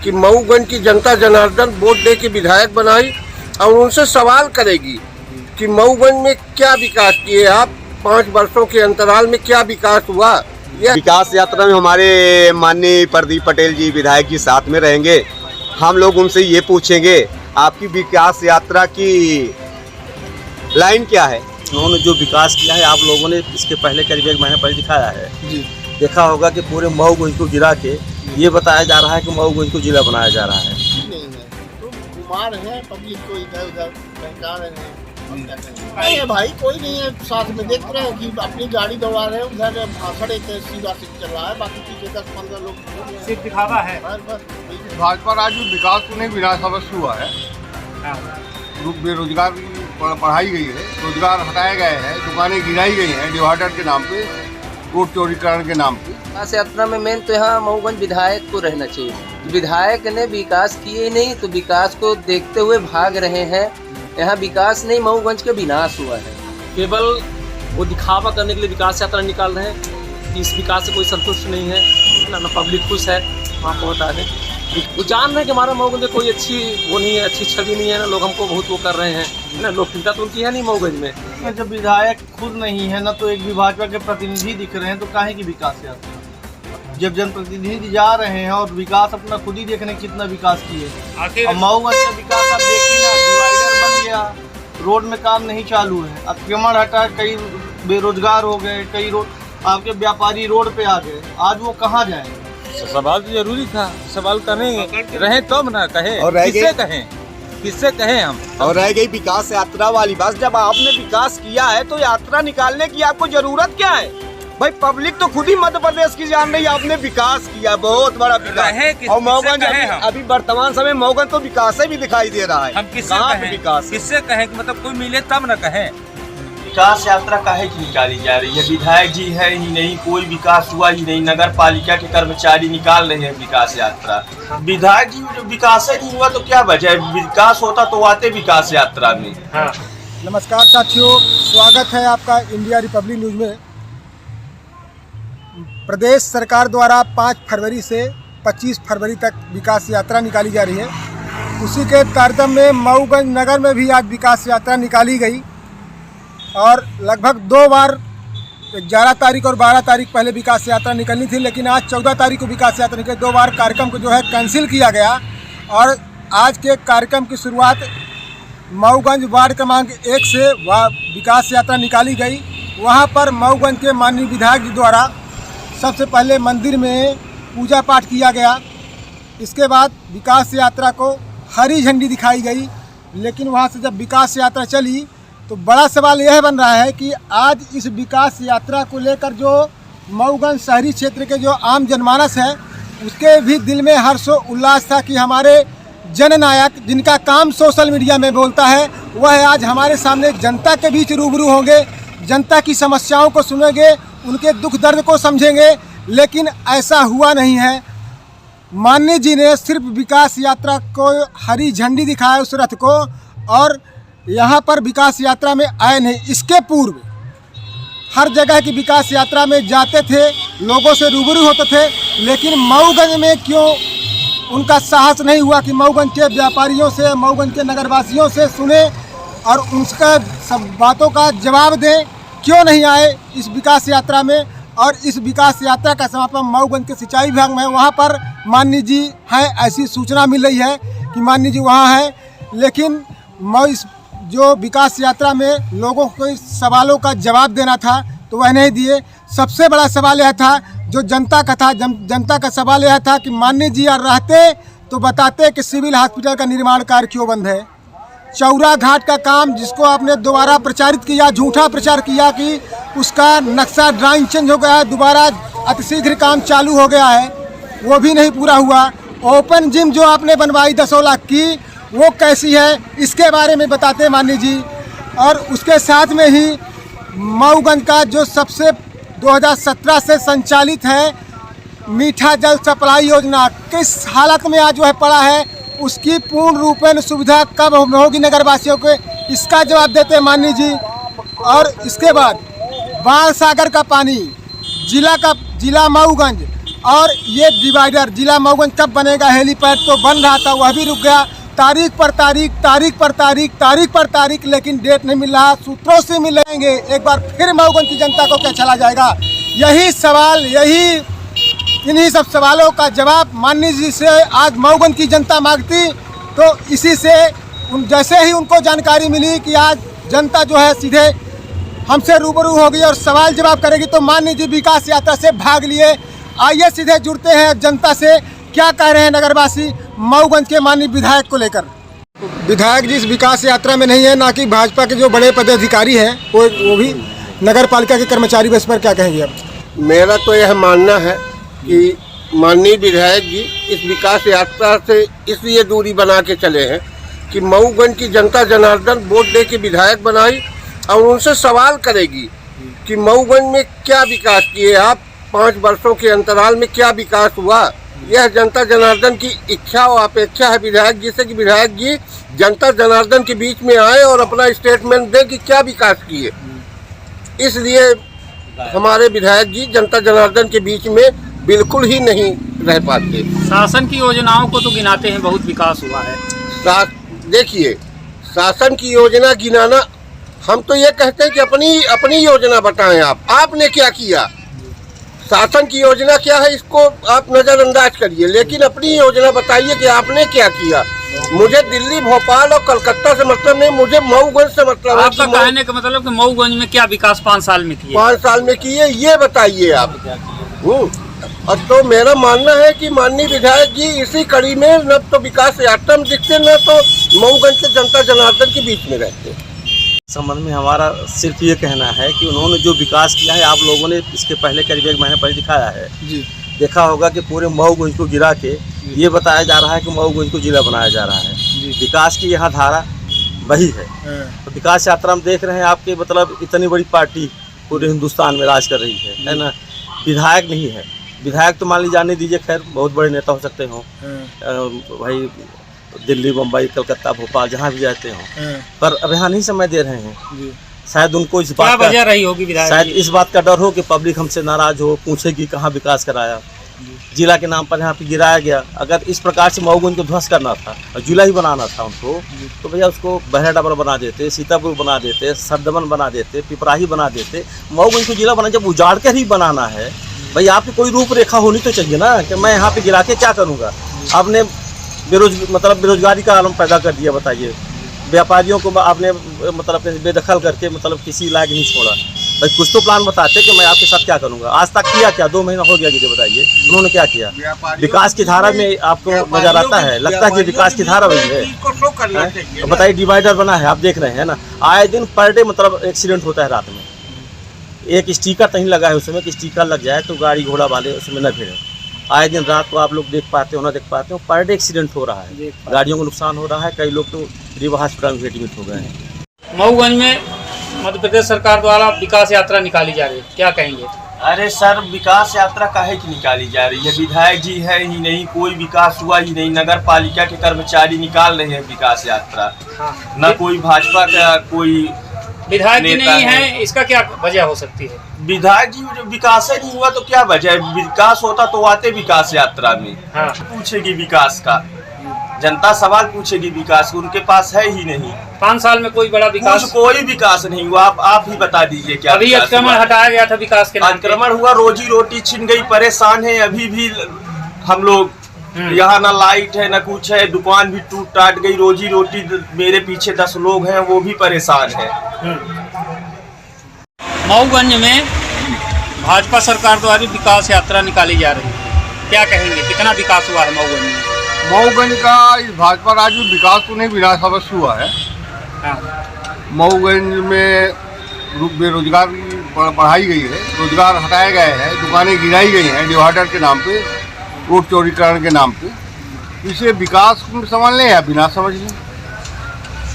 कि मऊगंज की जनता जनार्दन वोट दे के विधायक बनाई और उनसे सवाल करेगी कि मऊगंज में क्या विकास किए आप, 5 वर्षों के अंतराल में क्या विकास हुआ। यह विकास यात्रा में हमारे माननीय प्रदीप पटेल जी विधायक जी साथ में रहेंगे। हम लोग उनसे ये पूछेंगे आपकी विकास यात्रा की लाइन क्या है। उन्होंने जो विकास किया है आप लोगों ने इसके पहले करीब 1 महीने पहले दिखाया है जी। देखा होगा कि पूरे मऊगंज को गिरा के ये बताया जा रहा है कि मऊगंज को जिला बनाया जा रहा है। नहीं है तो कुमार है, पब्लिक को इधर उधर बहका रहे हैं। नहीं है भाई, कोई नहीं है साथ में। देख रहे हैं कि अपनी गाड़ी दौड़ा रहे हैं, उधर भाषण एक सीधा सीट चल रहा है, बाकी पीछे 10-15 लोग सिर्फ दिखावा है। बस भाजपा राज्य विकास को नहीं विनाशावश्य हुआ है। बेरोजगार बढ़ाई गई है, रोजगार हटाए गए हैं, दुकानें गिराई गई हैं डिवाइडर के नाम पे, रोड चौड़ीकरण के नाम पे। विकास यात्रा में मेन तो यहाँ मऊगंज विधायक को रहना चाहिए। विधायक ने विकास किए नहीं तो विकास को देखते हुए भाग रहे हैं। यहाँ विकास नहीं, मऊगंज के विनाश हुआ है। केवल वो दिखावा करने के लिए विकास यात्रा निकाल रहे हैं। इस विकास से कोई संतुष्ट नहीं है ना पब्लिक खुश है। वहाँ को बता दें वो जान रहे हैं कि हमारा मऊगंज में कोई अच्छी वो नहीं है, अच्छी छवि नहीं है ना, लोग हमको बहुत वो कर रहे हैं ना, लोकप्रियता तो उनकी है नहीं मऊगंज में। जब विधायक खुद नहीं है ना तो एक भी भाजपा के प्रतिनिधि दिख रहे हैं तो काहे की विकास यात्रा। जब जनप्रतिनिधि जा रहे हैं और विकास अपना खुद ही देखने कितना विकास किए। और मऊगंज का विकास आप देखिए ना, डिवाइडर बन गया, रोड में काम नहीं चालू है, अतिक्रमण हटा, कई बेरोजगार हो गए, कई आपके व्यापारी रोड पे आ गए। आज वो कहाँ जाए। सवाल तो जरूरी था, सवाल करेंगे रहे तब ना कहे, और किससे कहें हम। और रह गई विकास यात्रा वाली बात, जब आपने विकास किया है तो यात्रा निकालने की आपको जरूरत क्या है भाई। पब्लिक तो खुद ही मध्य प्रदेश की जान रही है, आपने विकास किया, बहुत बड़ा विकास। और मऊगंज अभी वर्तमान समय मऊगंज तो विकास भी दिखाई दे रहा है। हम किससे कहें कि मतलब कोई मिले तब न कहें। विकास यात्रा काहे की निकाली जा रही है। विधायक जी है ही नहीं, कोई विकास हुआ ही नहीं, नगर पालिका के कर्मचारी निकाल रहे हैं विकास यात्रा। विधायक जी विकास ही नहीं हुआ तो क्या वजह, विकास होता तो आते विकास यात्रा में। हाँ। नमस्कार साथियों, स्वागत है आपका इंडिया रिपब्लिक न्यूज़ में। प्रदेश सरकार द्वारा 5 फरवरी से 25 फरवरी तक विकास यात्रा निकाली जा रही है। उसी के तारतम्य में मऊगंज नगर में भी आज विकास यात्रा निकाली गई और लगभग 2 बार 11 तारीख और 12 तारीख पहले विकास यात्रा निकलनी थी, लेकिन आज 14 तारीख को विकास यात्रा निकली। 2 बार कार्यक्रम को जो है कैंसिल किया गया और आज के कार्यक्रम की शुरुआत मऊगंज वार्ड क्रमांक 1 से विकास यात्रा निकाली गई। वहाँ पर मऊगंज के माननीय विधायक जी द्वारा सबसे पहले मंदिर में पूजा पाठ किया गया। इसके बाद विकास यात्रा को हरी झंडी दिखाई गई। लेकिन वहाँ से जब विकास यात्रा चली तो बड़ा सवाल यह बन रहा है कि आज इस विकास यात्रा को लेकर जो मऊगंज शहरी क्षेत्र के जो आम जनमानस है उसके भी दिल में हर्षो उल्लास था कि हमारे जननायक जिनका काम सोशल मीडिया में बोलता है वह आज हमारे सामने जनता के बीच रूबरू होंगे, जनता की समस्याओं को सुनेंगे, उनके दुख दर्द को समझेंगे। लेकिन ऐसा हुआ नहीं है। माननीय जी ने सिर्फ विकास यात्रा को हरी झंडी दिखाया उस रथ को और यहाँ पर विकास यात्रा में आए नहीं। इसके पूर्व हर जगह की विकास यात्रा में जाते थे, लोगों से रूबरू होते थे, लेकिन मऊगंज में क्यों उनका साहस नहीं हुआ कि मऊगंज के व्यापारियों से, मऊगंज के नगरवासियों से सुने और उनका सब बातों का जवाब दें। क्यों नहीं आए इस विकास यात्रा में। और इस विकास यात्रा का समापन मऊगंज के सिंचाई विभाग में, वहाँ पर माननीय जी हैं, ऐसी सूचना मिल रही है कि माननीय जी वहाँ हैं। लेकिन इस जो विकास यात्रा में लोगों को सवालों का जवाब देना था तो वह नहीं दिए। सबसे बड़ा सवाल यह था जो जनता का था, जनता का सवाल यह था कि माननीय जी रहते तो बताते कि सिविल हॉस्पिटल का निर्माण कार्य क्यों बंद है। चौरा घाट का काम जिसको आपने दोबारा प्रचारित किया, झूठा प्रचार किया कि उसका नक्शा ड्राइंग चेंज हो गया है, दोबारा अतिशीघ्र काम चालू हो गया है, वो भी नहीं पूरा हुआ। ओपन जिम जो आपने बनवाई 10 लाख की वो कैसी है, इसके बारे में बताते माननीय जी। और उसके साथ में ही मऊगंज का जो सबसे 2017 से संचालित है मीठा जल सप्लाई योजना किस हालत में आज जो है पड़ा है, उसकी पूर्ण रूपेण सुविधा कब होगी नगरवासियों को, इसका जवाब देते हैं माननीय जी। और इसके बाद बाण सागर का पानी जिला मऊगंज और ये डिवाइडर जिला मऊगंज कब बनेगा, हेलीपैड तो बन रहा था वह भी रुक गया। तारीख पर तारीख लेकिन डेट नहीं मिल रहा। सूत्रों से मिलेंगे एक बार फिर मऊगंज की जनता को क्या चला जाएगा। यही सवाल, इन्हीं सब सवालों का जवाब माननीय जी से आज मऊगंज की जनता मांगती। तो इसी से जैसे ही उनको जानकारी मिली कि आज जनता जो है सीधे हमसे रूबरू होगी और सवाल जवाब करेगी, तो माननीय जी विकास यात्रा से भाग लिए। आइए सीधे जुड़ते हैं जनता से, क्या कह रहे हैं नगरवासी मऊगंज के माननीय विधायक को लेकर। विधायक जी इस विकास यात्रा में नहीं है, ना कि भाजपा के जो बड़े पदाधिकारी हैं वो भी नगर पालिका के कर्मचारी। इस पर क्या कहेंगे आप? मेरा तो यह मानना है कि माननीय विधायक जी इस विकास यात्रा से इसलिए दूरी बना के चले हैं कि मऊगंज की जनता जनार्दन वोट दे के विधायक बनाई और उनसे सवाल करेगी कि मऊगंज में क्या विकास किए आप, 5 वर्षों के अंतराल में क्या विकास हुआ। यह जनता जनार्दन की इच्छा और अपेक्षा है विधायक जी से कि विधायक जी जनता जनार्दन के बीच में आए और अपना स्टेटमेंट दें कि क्या विकास किए। इसलिए हमारे विधायक जी जनता जनार्दन के बीच में बिल्कुल ही नहीं रह पाते। शासन की योजनाओं को तो गिनाते हैं, बहुत विकास हुआ है। देखिए, शासन की योजना गिनाना, हम तो ये कहते हैं कि अपनी योजना बताएं आपने क्या किया। शासन की योजना क्या है इसको आप नज़रअंदाज करिए, लेकिन अपनी योजना बताइए कि आपने क्या किया। मुझे दिल्ली, भोपाल और कलकत्ता से मतलब नहीं, मुझे मऊगंज से मतलब है। आपका कहने का मतलब कि मऊगंज में क्या विकास 5 साल में किए? 5 साल में किए, ये बताइए आप। और तो मेरा मानना है कि माननीय विधायक जी इसी कड़ी में न तो विकास यात्रा में दिखते, न तो मऊगंज के जनता जनार्दन के बीच में रहते। संबंध में हमारा सिर्फ ये कहना है कि उन्होंने जो विकास किया है, आप लोगों ने इसके पहले करीब 1 महीने पहले दिखाया है जी। देखा होगा कि पूरे मऊगंज को गिरा के ये बताया जा रहा है कि मऊगंज को जिला बनाया जा रहा है। विकास की यहाँ धारा वही है। तो विकास यात्रा में देख रहे हैं आपके मतलब इतनी बड़ी पार्टी पूरे हिंदुस्तान में राज कर रही है ना। विधायक नहीं है, विधायक तो मान ली जाने दीजिए, खैर बहुत बड़े नेता हो सकते हो भाई, दिल्ली, मुंबई, कलकत्ता, भोपाल जहाँ भी जाते हो, पर अब यहाँ नहीं समय दे रहे हैं। शायद उनको इस बात का रही होगी विधायक, शायद इस बात का डर हो कि पब्लिक हमसे नाराज हो, पूछेगी कहाँ विकास कराया। जिला के नाम पर यहाँ पे गिराया गया। अगर इस प्रकार से मऊगंज को ध्वस्त करना था और जिला ही बनाना था उनको, तो भैया उसको बहराडाबर बना देते, सीतापुर बना देते, सरदमन बना देते, पिपराही बना देते। मऊगंज को जिला बना, जब उजाड़ कर ही बनाना है भाई, आपकी कोई रूपरेखा होनी तो चाहिए ना कि मैं यहाँ पे गिरा के क्या करूँगा। आपने बेरोजगारी का आलम पैदा कर दिया। बताइए, व्यापारियों को आपने मतलब बेदखल करके मतलब किसी लायक नहीं छोड़ा। भाई कुछ तो प्लान बताते कि मैं आपके साथ क्या करूँगा। आज तक किया क्या? 2 महीना हो गया कि बताइए उन्होंने क्या किया। विकास की धारा में आपको नजर आता है, लगता है कि विकास की धारा वही है। तो बताइए, डिवाइडर बना है, आप देख रहे हैं ना, आए दिन पर डे मतलब एक्सीडेंट होता है। रात में एक स्टिकर कहीं लगा है, उसमें कि स्टिकर लग जाए तो गाड़ी घोड़ा वाले उसमें न भिड़े। आए दिन रात को आप लोग देख पाते हो ना देख पाते हो, पर डे एक्सीडेंट हो रहा है, गाड़ियों को नुकसान हो रहा है। कई लोग तो रिवा हॉस्पिटल में एडमिट हो गए हैं। मऊगंज में मध्य प्रदेश सरकार द्वारा विकास यात्रा निकाली जा रही है, क्या कहेंगे? अरे सर, विकास यात्रा काहे की निकाली जा रही है? विधायक जी है ही नहीं, कोई विकास हुआ ही नहीं। नगर पालिका के कर्मचारी निकाल रहे हैं विकास यात्रा। न कोई भाजपा का कोई विधायक जी नहीं है, इसका क्या वजह हो सकती है? विधायक जी विकास ही नहीं हुआ तो क्या वजह? विकास होता तो आते विकास यात्रा में। पूछेगी विकास का, जनता सवाल पूछेगी विकास, उनके पास है ही नहीं। 5 साल में कोई बड़ा विकास, कोई विकास नहीं हुआ। आप ही बता दीजिए क्या? अभी अतिक्रमण हटाया गया था विकास के नाम पे। अतिक्रमण हुआ, रोजी रोटी छिन गई, परेशान है अभी भी हम लोग। यहाँ ना लाइट है ना कुछ है, दुकान भी टूट टाट गई, रोजी रोटी। मेरे पीछे 10 लोग हैं, वो भी परेशान है। मऊगंज में भाजपा सरकार द्वारा विकास यात्रा निकाली जा रही है, क्या कहेंगे? कितना विकास हुआ है मऊगंज में? मऊगंज का इस भाजपा राज में विकास तो नहीं, विनाश अवश्य हुआ है। मऊगंज में बेरोजगारी बढ़ाई गई है, रोजगार हटाए गए हैं, दुकानें गिराई गई हैं डिवाइडर के नाम पे, रोड चौड़ीकरण के नाम पे। इसे विकास समझ लें या बिना समझ लें।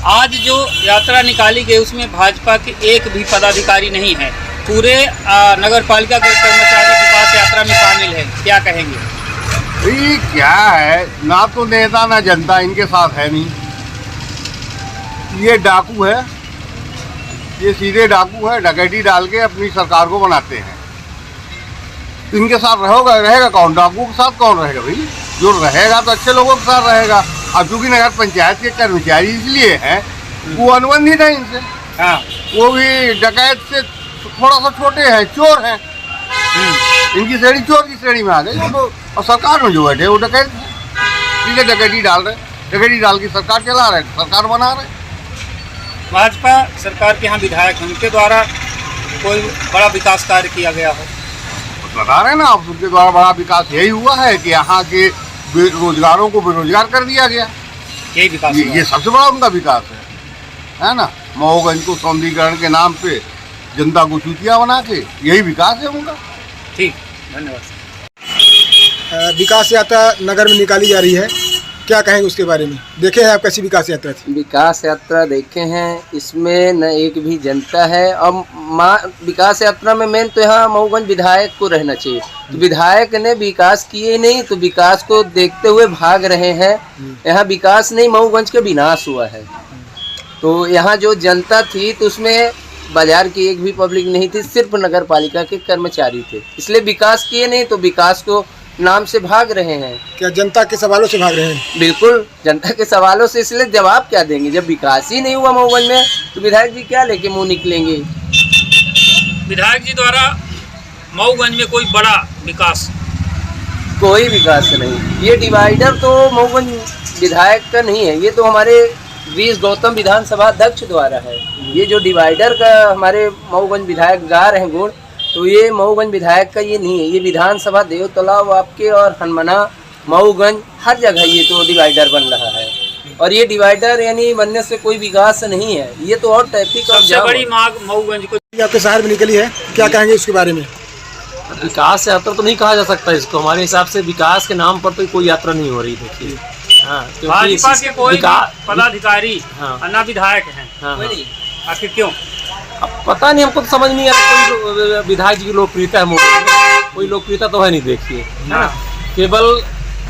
आज जो यात्रा निकाली गई उसमें भाजपा के एक भी पदाधिकारी नहीं है, पूरे नगर पालिका के कर्मचारी विकास यात्रा में शामिल है, क्या कहेंगे? ये क्या है, ना तो नेता ना जनता इनके साथ है नहीं। ये डाकू है, ये सीधे डाकू है, डकैती डाल के अपनी सरकार को बनाते हैं। तो इनके साथ रहेगा कौन? डाकुओं के साथ कौन रहेगा भाई? जो रहेगा तो अच्छे लोगों के साथ रहेगा। अब चूंकि नगर पंचायत के कर्मचारी इसलिए हैं, वो अनुबंधित है इनसे। हाँ, वो भी डकैत से थोड़ा सा छोटे हैं, चोर हैं। इनकी श्रेणी चोर की श्रेणी में आ गई। तो और सरकार में जो बैठे वो डकैत, ठीक है, डकैती डाल रहे, डकैती डाल की सरकार चला रहे, सरकार बना रहे। भाजपा सरकार के यहाँ विधायक हैं, उनके द्वारा कोई बड़ा विकास कार्य किया गया हो? बता रहे ना आप, उनके द्वारा बड़ा विकास यही हुआ है कि यहाँ के बेरोजगारों को बेरोजगार कर दिया गया। यही विकास ये सबसे बड़ा उनका विकास है ना। महोगंज को सौंदर्यीकरण के नाम पे जनता को चूतिया बना के, यही विकास है उनका। ठीक, धन्यवाद। विकास यात्रा नगर में निकाली जा रही है, क्या कहेंगे उसके बारे में? देखे हैं आप कैसी विकास यात्रा थी? विकास यात्रा देखे हैं, इसमें न एक भी जनता है। और विकास यात्रा में मेन तो यहाँ मऊगंज विधायक को रहना चाहिए। तो विधायक ने विकास किए नहीं, तो विकास को देखते हुए भाग रहे हैं। यहाँ विकास नहीं, मऊगंज का विनाश हुआ है। तो यहाँ जो जनता थी तो उसमें बाजार की एक भी पब्लिक नहीं थी, सिर्फ नगर पालिका के कर्मचारी थे। इसलिए विकास किए नहीं, तो विकास को नाम से भाग रहे हैं। क्या जनता के सवालों से भाग रहे हैं? बिल्कुल, जनता के सवालों से। इसलिए जवाब क्या देंगे? जब विकास ही नहीं हुआ मऊगंज में, तो विधायक जी क्या लेके मुंह निकलेंगे? विधायक जी द्वारा मऊगंज में कोई बड़ा विकास? कोई विकास नहीं। ये डिवाइडर तो मऊगंज विधायक का नहीं है, ये तो हमारे वीस गौतम विधानसभा अध्यक्ष द्वारा है। ये जो डिवाइडर का हमारे मऊगंज विधायक गा रहे हैं गुण, तो ये मऊगंज विधायक का ये नहीं है। ये विधानसभा देव तालाब आपके और हनुमाना मऊगंज हर जगह ये तो डिवाइडर बन रहा है। और ये डिवाइडर यानी बनने से कोई विकास नहीं है, ये तो और ट्रैफिक और सबसे बड़ी मांग मऊगंज को आपके शहर में निकली है, क्या कहेंगे इसके बारे में? विकास यात्रा तो नहीं कहा जा सकता इसको। हमारे हिसाब से विकास के नाम पर तो कोई यात्रा नहीं हो रही। देखिए, हाँ, भाजपा के कोई पदाधिकारी अन्ना विधायक हैं, आखिर क्यों? अब पता नहीं, हमको तो समझ नहीं आता। कोई विधायक जी की लोकप्रियता है मऊगंज में, कोई लोकप्रियता तो है नहीं। देखिए, केवल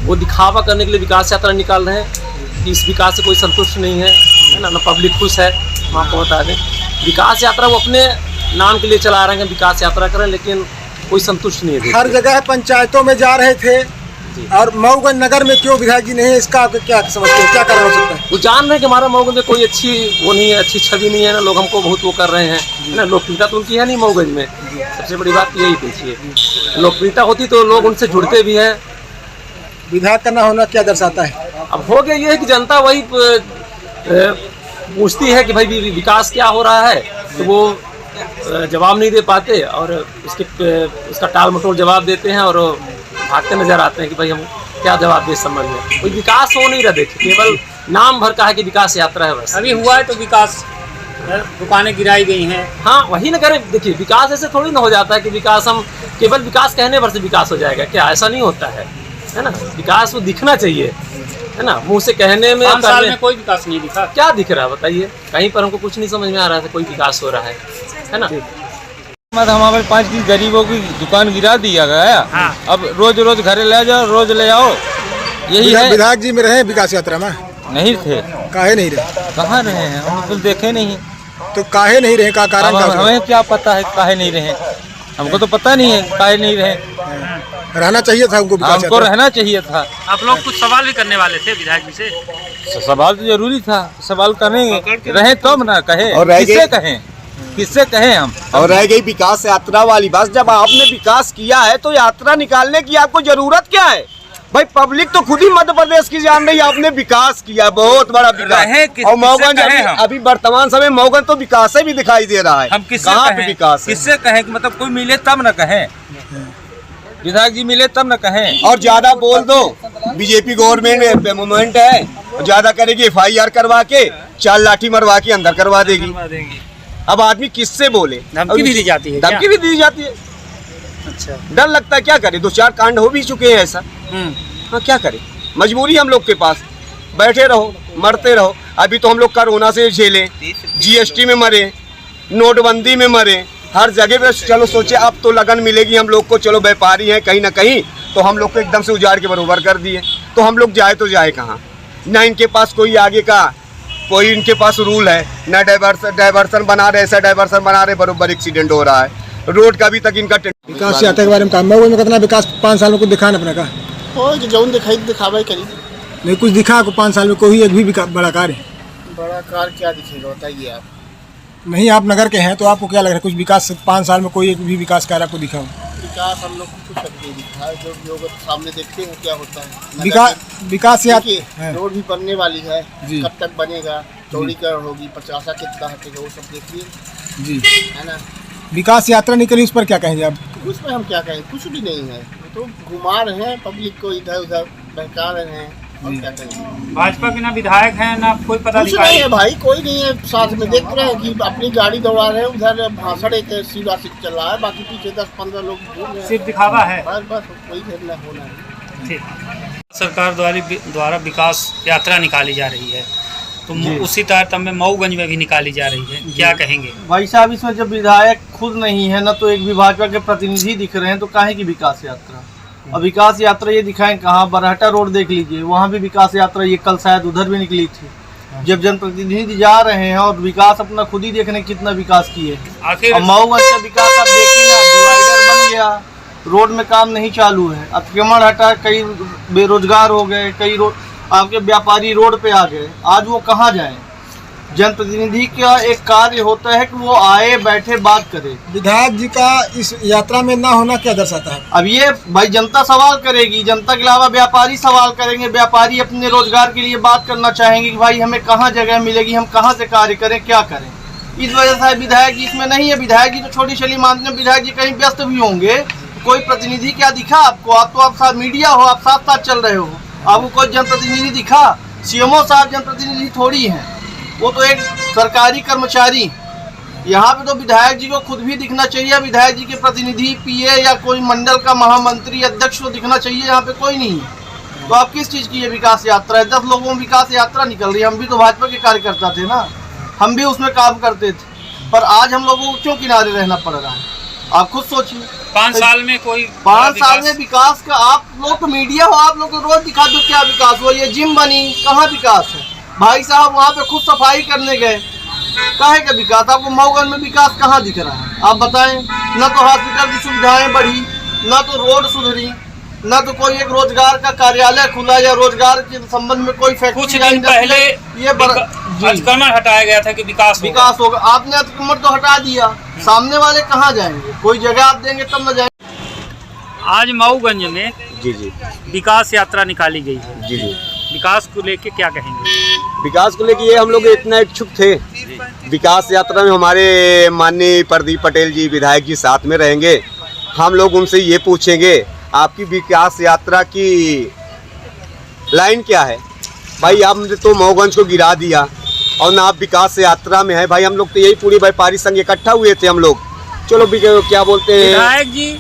वो दिखावा करने के लिए विकास यात्रा निकाल रहे हैं कि इस विकास से कोई संतुष्ट नहीं है ना, पब्लिक खुश है। हम आपको बता दें, विकास यात्रा वो अपने नाम के लिए चला रहे हैं, विकास यात्रा करें, लेकिन कोई संतुष्ट नहीं है। हर जगह पंचायतों में जा रहे थे, और मऊगंज नगर में क्यों विधायक जी नहीं है? इसका आप क्या समझते हैं, क्या कारण हो सकता है? वो जान रहे हैं कि हमारा मऊगंज में कोई अच्छी वो नहीं है, अच्छी छवि नहीं है ना, लोग हमको बहुत वो कर रहे हैं ना। लोकप्रियता तो उनकी है नहीं मऊगंज में, सबसे बड़ी बात यही देखिए। लोकप्रियता होती तो लोग उनसे जुड़ते भी हैं। विधायक का ना होना क्या दर्शाता है? अब हो गया ये है कि जनता वही पूछती है कि भाई विकास क्या हो रहा है, तो वो जवाब नहीं दे पाते और उसका टाल मटोल जवाब देते हैं और भागते नजर आते हैं कि भाई हम क्या जवाब दे संबंध में। कोई विकास हो नहीं रहा। देखिए, केवल नाम भर का है कि विकास यात्रा है, बस। अभी हुआ है तो विकास, दुकानें गिराई गई हैं। हाँ, वही ना करें। देखिए, विकास ऐसे थोड़ी ना हो जाता है कि विकास हम केवल विकास कहने भर से विकास हो जाएगा, क्या ऐसा नहीं होता है ना। विकास वो दिखना चाहिए, है ना। मुंह से कहने में 5 साल में कोई विकास नहीं दिखा। क्या दिख रहा है बताइए? कहीं पर हमको कुछ नहीं समझ में आ रहा है कोई विकास हो रहा है ना। हमारे 5 दिन गरीबों की दुकान गिरा दिया गया। हाँ। अब रोज रोज घर ले जाओ, रोज ले आओ, यही है। विधायक जी में रहे विकास यात्रा में? नहीं थे। काहे नहीं रहे? कहाँ रहे हैं, हम तो देखे नहीं। तो काहे नहीं रहे का कारण? हमें क्या पता है काहे नहीं रहे, हमको तो पता नहीं है काहे नहीं रहे। रहना चाहिए था उनको, हमको रहना चाहिए था। आप लोग कुछ सवाल भी करने वाले थे विधायक जी से? सवाल तो जरूरी था, सवाल करेंगे, रहे तब ना कहे, किससे कहें, किससे कहें हम। और रह गई विकास यात्रा वाली बात, जब आपने विकास किया है तो यात्रा निकालने की आपको जरूरत क्या है? भाई पब्लिक तो खुद ही मध्य प्रदेश की जान रही है, आपने विकास किया, बहुत बड़ा विकास। और मऊगंज अभी वर्तमान समय मऊगंज तो विकास भी दिखाई दे रहा है। हम किससे कहें? विकास किससे कहें? मतलब कोई मिले तब न कहें, विधायक जी मिले तब न कहें। और ज्यादा बोल दो, बीजेपी गवर्नमेंट मूवमेंट है, ज्यादा करेगी FIR करवा के 4 लाठी मरवा के अंदर करवा देगी। अब आदमी किससे बोले? धमकी भी दी जाती है। धमकी भी दी जाती है। अच्छा, डर लगता है, क्या करे, 2-4 कांड हो भी चुके हैं ऐसा। हाँ, क्या करे, मजबूरी हम लोग के पास, बैठे रहो मरते रहो। अभी तो हम लोग कोरोना से झेले, GST में मरे, नोटबंदी में मरे, हर जगह पे। चलो सोचे अब तो लगन मिलेगी हम लोग को, चलो व्यापारी हैं कहीं ना कहीं, तो हम लोग को एकदम से उजाड़ के बरोबर कर दिए। तो हम लोग जाए तो जाए कहाँ? ना इनके पास कोई आगे का कोई इनके पास रूल है, ना डाइवर्सन बना रहे, ऐसा डाइवर्सन बना रहे, बरोबर एक्सीडेंट हो रहा है। रोड का अभी तक इनका विकास यात्रा के बारे में कहा, मऊगंज में कितना विकास 5 साल में कुछ दिखा ना अपने का? हो जौन दिखाई दिखावा करी। नहीं कुछ दिखा आपको 5 साल में कोई एक भी बड़ा कार्य? बड़ा कार क्या दिखेगा बताइए आप। नहीं आप नगर के हैं तो आपको क्या लग रहा है कुछ विकास 5 साल में कोई एक भी विकास कार्य आपको दिखा हो? विकास हम लोग को कुछ नहीं दिखा है, जो लोग सामने देखते हैं क्या होता है। विकास से रोड भी बनने वाली है, कब तक बनेगा, चौड़ीकरण होगी, 50 कितना हटेगा वो सब देखिए जी, है ना। विकास यात्रा निकली उस पर क्या कहेंगे आप? उसमें हम क्या कहें, कुछ भी नहीं है, तो घुमा रहे हैं पब्लिक को, इधर उधर बहका रहे हैं। और क्या कहेंगे, भाजपा के ना विधायक हैं ना कोई पदाधिकारी। कुछ नहीं है भाई, कोई नहीं है साथ में। देख रहे हैं कि अपनी गाड़ी दौड़ा रहे हैं, उधर भाषण एक सीधा चल रहा है, बाकी पीछे 10-15 लोग घूम रहे हैं। सिर्फ दिखावा है, बस कोई घेरना होना है। ठीक। सरकार द्वारा विकास यात्रा निकाली जा रही है, तो उसी तारतम्य में मऊगंज में भी निकाली जा रही है, क्या कहेंगे? भाई साहब इसमें जब विधायक खुद नहीं है ना, तो एक भी भाजपा के प्रतिनिधि दिख रहे हैं, तो काहे की विकास यात्रा? अब विकास यात्रा ये दिखाएं कहाँ? बरहटा रोड देख लीजिए, वहाँ भी विकास यात्रा ये कल शायद उधर भी निकली थी। जब जनप्रतिनिधि जा रहे हैं और विकास अपना खुद ही देखने कितना विकास किए। आखिर मऊगंज का विकास आप देखिए ना, डिवाइडर बन गया, रोड में काम नहीं चालू है, अतिक्रमण हटा, कई बेरोजगार हो गए, कई आपके व्यापारी रोड पे आ गए, आज वो कहाँ जाए? जनप्रतिनिधि का एक कार्य होता है कि वो आए बैठे बात करे। विधायक जी का इस यात्रा में ना होना क्या दर्शाता है? अब ये भाई जनता सवाल करेगी, जनता के अलावा व्यापारी सवाल करेंगे, व्यापारी अपने रोजगार के लिए बात करना चाहेंगे कि भाई हमें कहाँ जगह मिलेगी, हम कहाँ से कार्य करें, क्या करें। इस वजह से विधायक जी इसमें नहीं है। विधायक जी तो छोटी चली मानते हैं, विधायक जी कहीं व्यस्त भी होंगे, कोई प्रतिनिधि क्या दिखा आपको? आप तो आप साथ मीडिया हो, आप साथ साथ चल रहे हो, आपको कोई जनप्रतिनिधि दिखा? सीएमओ साहब जनप्रतिनिधि थोड़ी हैं, वो तो एक सरकारी कर्मचारी। यहाँ पे तो विधायक जी को खुद भी दिखना चाहिए, विधायक जी के प्रतिनिधि पीए या कोई मंडल का महामंत्री अध्यक्ष को दिखना चाहिए, यहाँ पे कोई नहीं है। तो आप किस चीज़ की ये विकास यात्रा है? 10 लोगों में विकास यात्रा निकल रही है। हम भी तो भाजपा के कार्यकर्ता थे ना, हम भी उसमें काम करते थे, पर आज हम लोगों को क्यों किनारे रहना पड़ रहा है? आप खुद सोचिए। 5 साल में कोई 5 साल में विकास का आप लोग तो मीडिया हो, आप लोग तो रोज दिखा दो क्या विकास हुआ, ये जिम बनी, कहाँ विकास है? भाई साहब वहाँ पे खुद सफाई करने गए, काहे का विकास? आपको मऊगंज में विकास कहाँ दिख रहा है? आप बताएं। न तो हॉस्पिटल की सुविधाएं बढ़ी, न तो रोड सुधरी, न तो कोई एक रोजगार का कार्यालय खुला या रोजगार के संबंध में कोई फैक्ट्री। कुछ दिन पहले ये अतिक्रमण हटाया गया था कि विकास होगा। आपने अतिक्रमण तो हटा दिया, सामने वाले कहाँ जाएंगे? कोई जगह आप देंगे तब न जाएंगे। आज मऊगंज में जी विकास यात्रा निकाली गई है, जी विकास को लेके क्या कहेंगे? विकास को लेके ये हम लोग इतना इच्छुक थे, विकास यात्रा में हमारे माननीय प्रदीप पटेल जी विधायक जी साथ में रहेंगे। हम लोग उनसे ये पूछेंगे आपकी विकास यात्रा की लाइन क्या है? भाई आपने तो मऊगंज को गिरा दिया और ना आप विकास यात्रा में है। भाई हम लोग तो यही पूरी व्यापारी संघ इकट्ठा हुए थे, हम लोग चलो क्या बोलते हैं, विधायक जी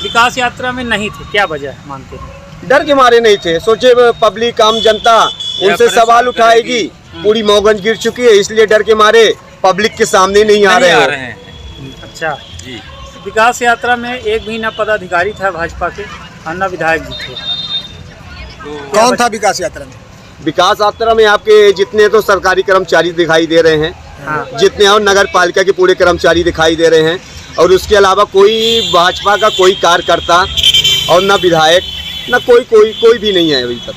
विकास यात्रा में नहीं थे, क्या वजह मानते हैं? डर के मारे नहीं थे, सोचे पब्लिक आम जनता उनसे सवाल उठाएगी, पूरी मऊगंज गिर चुकी है, इसलिए डर के मारे पब्लिक के सामने नहीं आ रहे हैं। अच्छा जी। विकास यात्रा में एक भी न पदाधिकारी था भाजपा के और न विधायक जी थे, तो कौन था विकास यात्रा में? विकास यात्रा में आपके जितने तो सरकारी कर्मचारी दिखाई दे रहे हैं, हाँ। जितने और नगर पालिका के पूरे कर्मचारी दिखाई दे रहे हैं, और उसके अलावा कोई भाजपा का कोई कार्यकर्ता और न विधायक न कोई भी नहीं है अभी तक।